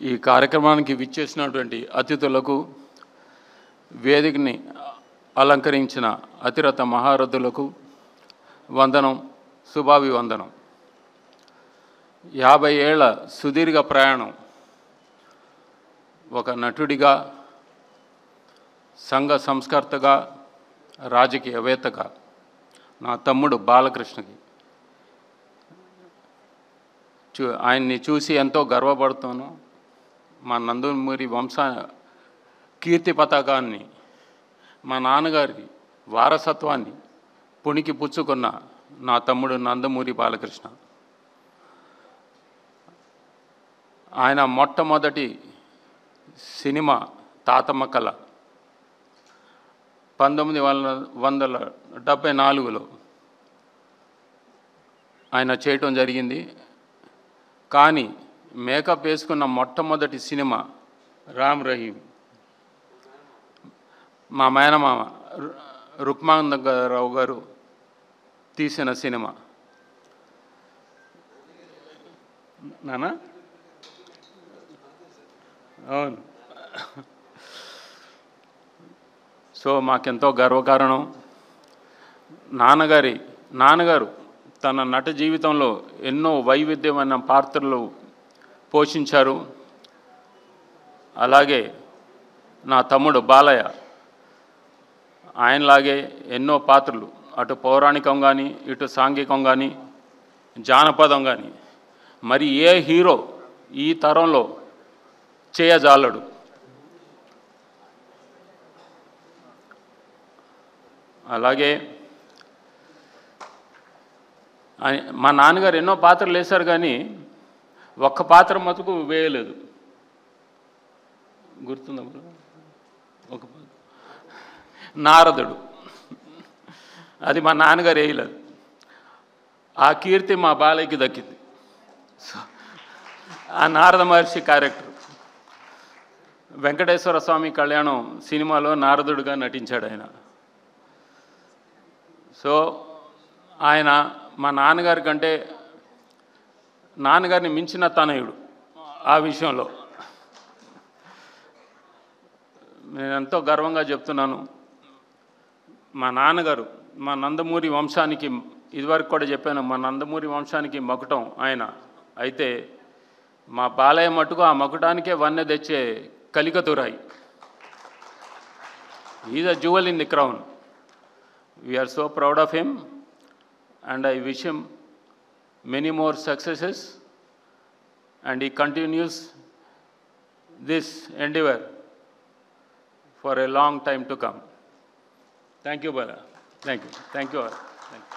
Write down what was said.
ఈ కార్యక్రమానికి విచ్చేసినటువంటి అతిథులకు, వేదికని అలంకరించిన అతిరథ మహారథులకు వందనం, శుభాభివందనం. 50 ఏళ్ల సుదీర్ఘ ప్రయాణం ఒక నటుడిగా, సంఘ సంస్కర్తగా, రాజకీయవేత్తగా నా తమ్ముడు బాలకృష్ణకి ఆయన్ని చూసి ఎంతో గర్వపడుతాను. మా నందమూరి వంశ కీర్తి పతాకాన్ని, మా నాన్నగారి వారసత్వాన్ని పుణికి పుచ్చుకున్న నా తమ్ముడు నందమూరి బాలకృష్ణ. ఆయన మొట్టమొదటి సినిమా తాతమ్మ కళ 1974లో ఆయన చేయటం జరిగింది. కానీ మేకప్ వేసుకున్న మొట్టమొదటి సినిమా రామ్ రహీం, మా మేనమామ రుక్మాంగరావు గారు తీసిన సినిమా. నానా అవును. సో మాకెంతో గర్వకారణం. నాన్నగారు తన నట జీవితంలో ఎన్నో వైవిధ్యమైన పాత్రలు పోషించారు. అలాగే నా తమ్ముడు బాలయ్య ఆయనలాగే ఎన్నో పాత్రలు, అటు పౌరాణికం కానీ, ఇటు సాంఘికం కానీ, జానపదం కానీ, మరి ఏ హీరో ఈ తరంలో చేయజాలడు. అలాగే మా నాన్నగారు ఎన్నో పాత్రలు వేశారు, కానీ ఒక్క పాత్ర మటుకు వేయలేదు. గుర్తుందా? ఒక నారదుడు, అది మా నాన్నగారు వేయలేదు. ఆ కీర్తి మా బాలయ్యకి దక్కింది. సో ఆ నారద మహర్షి క్యారెక్టర్ వెంకటేశ్వర స్వామి కళ్యాణం సినిమాలో నారదుడిగా నటించాడు ఆయన. సో ఆయన మా నాన్నగారి కంటే నాన్నగారిని మించిన తనయుడు. ఆ విషయంలో నేను ఎంతో గర్వంగా చెప్తున్నాను. మా నాన్నగారు మా నందమూరి వంశానికి, ఇదివరకు కూడా చెప్పాను, మా నందమూరి వంశానికి మకుటం ఆయన అయితే, మా బాలయ్య మటుకు ఆ మకుటానికే వన్నె తెచ్చే కలికతురాయి. Is a jewel in the crown. We are so proud of him and I wish him many more successes and he continues this endeavor for a long time to come. Thank you, Bala. Thank you. Thank you all. Thank you.